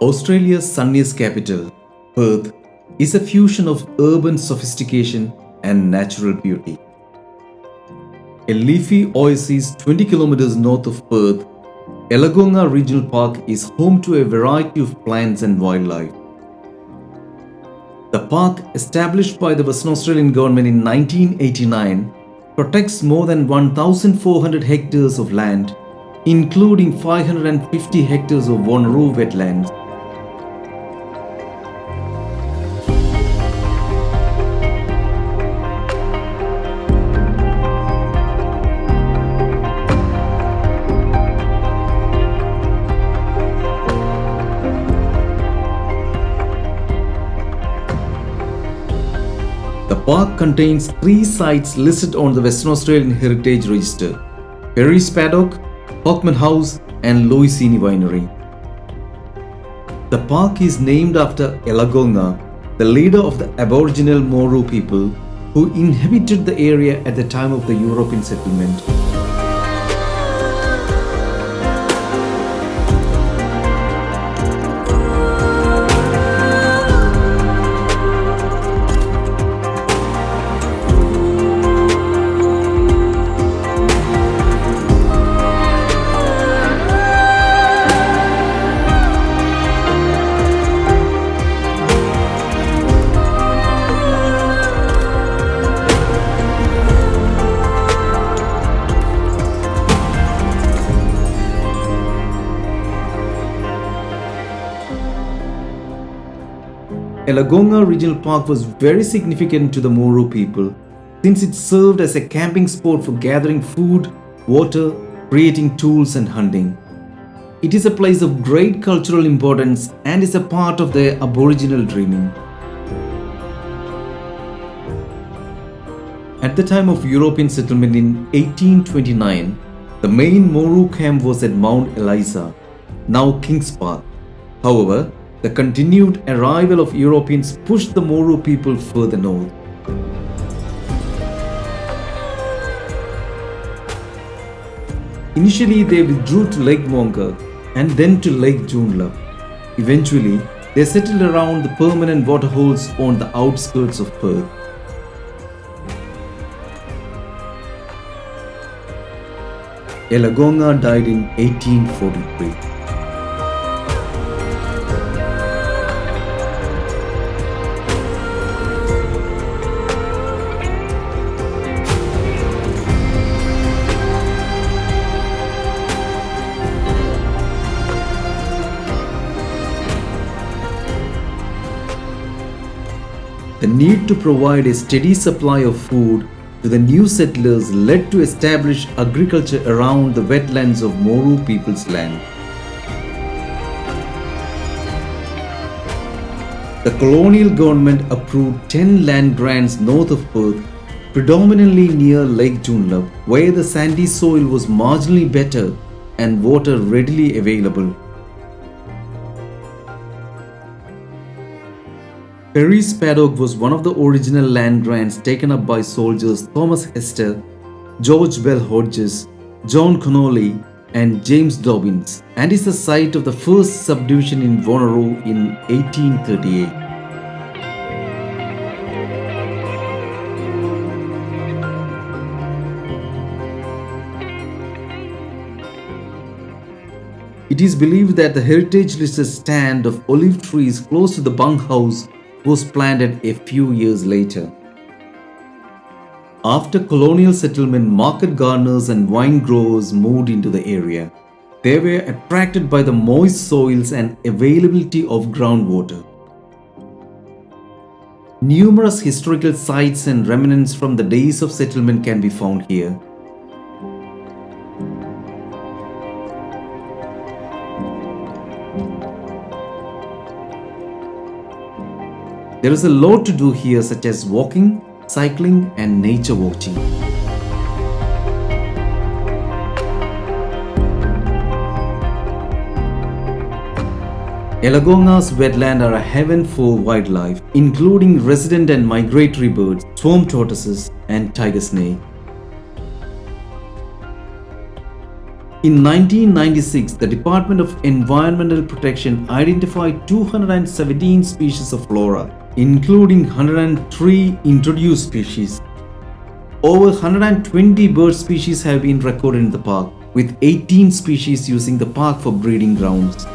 Australia's sunniest capital, Perth, is a fusion of urban sophistication and natural beauty. A leafy oasis 20 kilometers north of Perth, Yellagonga Regional Park is home to a variety of plants and wildlife. The park, established by the Western Australian government in 1989, protects more than 1,400 hectares of land, including 550 hectares of Wanneroo wetlands. The park contains 3 sites listed on the Western Australian Heritage Register: Perry's Paddock, Bunk House and Louisini Winery. The park is named after Yellagonga, the leader of the Aboriginal Wanneroo people who inhabited the area at the time of the European settlement. Yellagonga Regional Park was very significant to the Wanneroo people since it served as a camping spot for gathering food, water, creating tools and hunting. It is a place of great cultural importance and is a part of their Aboriginal dreaming. At the time of European settlement in 1829, the main Wanneroo camp was at Mount Eliza, now Kings Park. However, the continued arrival of Europeans pushed the Wanneroo people further north. Initially, they withdrew to Lake Wonga and then to Lake Joondalup. Eventually, they settled around the permanent waterholes on the outskirts of Perth. Yellagonga died in 1843. The need to provide a steady supply of food to the new settlers led to establish agriculture around the wetlands of Wanneroo people's land. The colonial government approved 10 land grants north of Perth, predominantly near Lake Joondalup, where the sandy soil was marginally better and water readily available. Perry's Paddock was one of the original land grants taken up by soldiers Thomas Hester, George Bell Hodges, John Connolly and James Dobbins, and is the site of the first subdivision in Wanneroo in 1838. It is believed that the heritage listed stand of olive trees close to the Bunk House was planted a few years later. After colonial settlement, market gardeners and wine growers moved into the area. They were attracted by the moist soils and availability of groundwater. Numerous historical sites and remnants from the days of settlement can be found here. There is a lot to do here, such as walking, cycling and nature watching. Yellagonga's wetlands are a heaven for wildlife, including resident and migratory birds, swamp tortoises and tiger snake. In 1996, the Department of Environmental Protection identified 217 species of flora, including 103 introduced species. Over 120 bird species have been recorded in the park, with 18 species using the park for breeding grounds.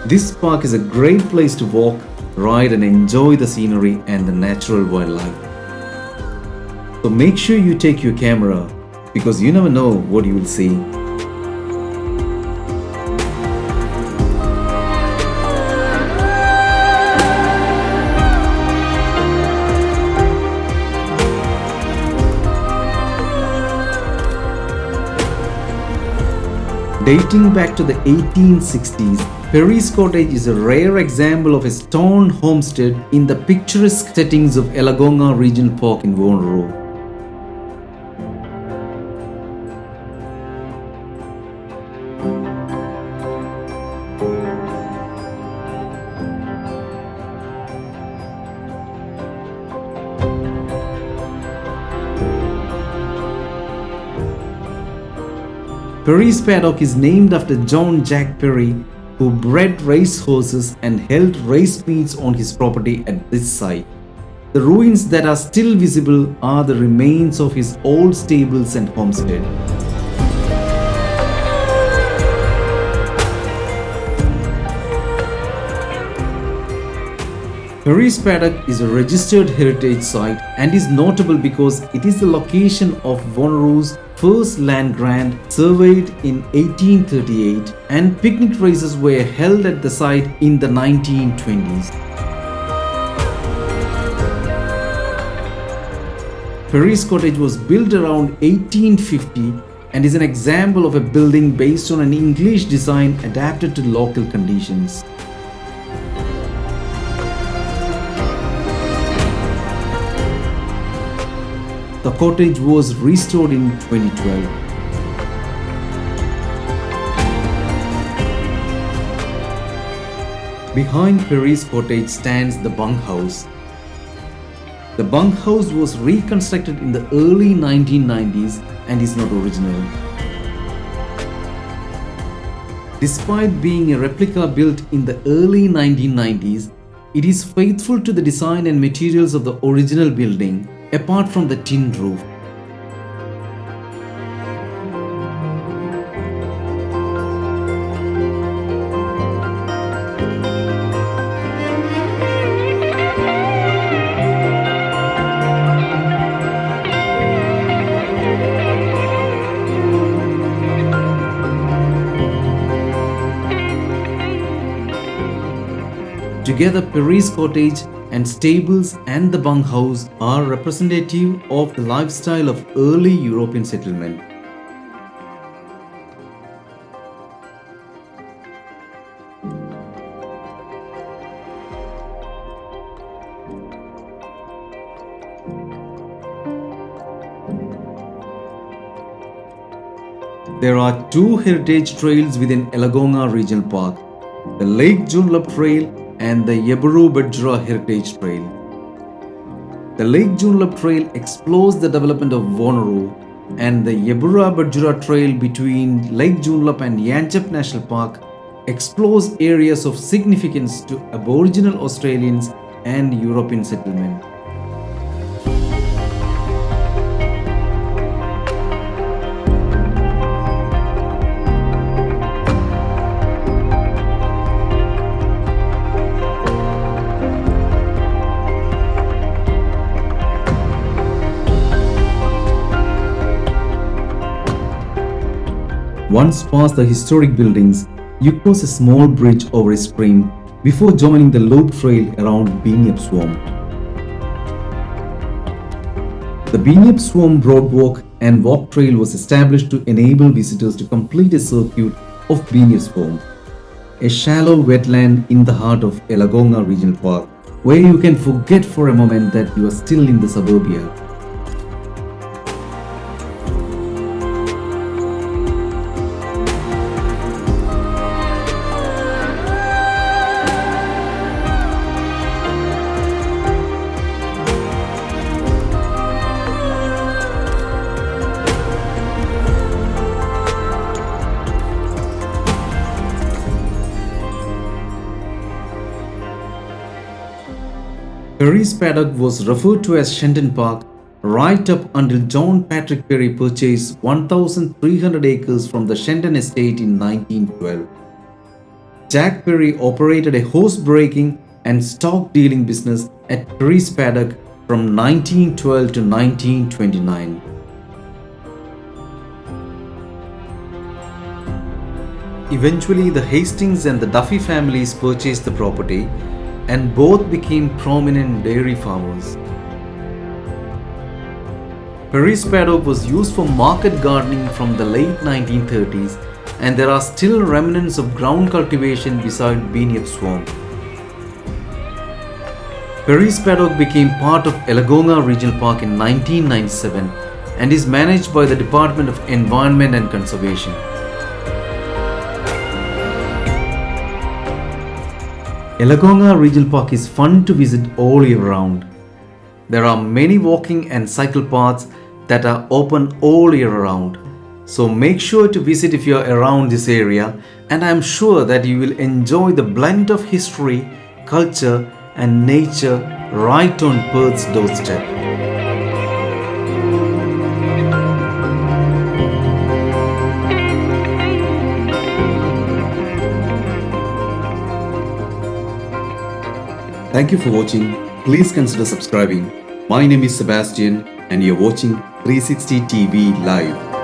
This park is a great place to walk, ride and enjoy the scenery and the natural wildlife. So make sure you take your camera, because you never know what you will see. Dating back to the 1860s, Perry's Cottage is a rare example of a stone homestead in the picturesque settings of Yellagonga Regional Park in Wanneroo. Perry's Paddock is named after John Jack Perry, who bred race horses and held race meets on his property at this site. The ruins that are still visible are the remains of his old stables and homestead. Perry's Paddock is a registered heritage site and is notable because it is the location of Wanneroo's first land grant surveyed in 1838, and picnic races were held at the site in the 1920s. Perry's Cottage was built around 1850 and is an example of a building based on an English design adapted to local conditions. The cottage was restored in 2012. Behind Perry's Cottage stands the Bunk House. The Bunk House was reconstructed in the early 1990s and is not original. Despite being a replica built in the early 1990s, it is faithful to the design and materials of the original building, apart from the tin roof. Together, Perry's Cottage and stables and the Bunk House are representative of the lifestyle of early European settlement. There are two heritage trails within Yellagonga Regional Park, the Lake Joondalup Trail and the Yellagonga Heritage Trail. The Lake Joondalup Trail explores the development of Wanneroo, and the Yellagonga Trail between Lake Joondalup and Yanchep National Park explores areas of significance to Aboriginal Australians and European settlement. Once past the historic buildings, you cross a small bridge over a stream before joining the loop trail around Beenyup Swamp. The Beenyup Swamp Broadwalk and Walk Trail was established to enable visitors to complete a circuit of Beenyup Swamp, a shallow wetland in the heart of Yellagonga Regional Park, where you can forget for a moment that you are still in the suburbia. Perry's paddock was referred to as Shenton Park right up until John Patrick Perry purchased 1,300 acres from the Shenton estate in 1912. Jack Perry operated a horse breaking and stock dealing business at Perry's paddock from 1912 to 1929. Eventually, the Hastings and the Duffy families purchased the property and both became prominent dairy farmers. Perry's paddock was used for market gardening from the late 1930s, and there are still remnants of ground cultivation beside Beenyup Swamp. Perry's paddock became part of Yellagonga Regional Park in 1997 and is managed by the Department of Environment and Conservation. Yellagonga Regional Park is fun to visit all year round. There are many walking and cycle paths that are open all year round. So make sure to visit if you are around this area, and I am sure that you will enjoy the blend of history, culture and nature right on Perth's doorstep. Thank you for watching. Please consider subscribing. My name is Sebastian and you're watching 360 TV Live.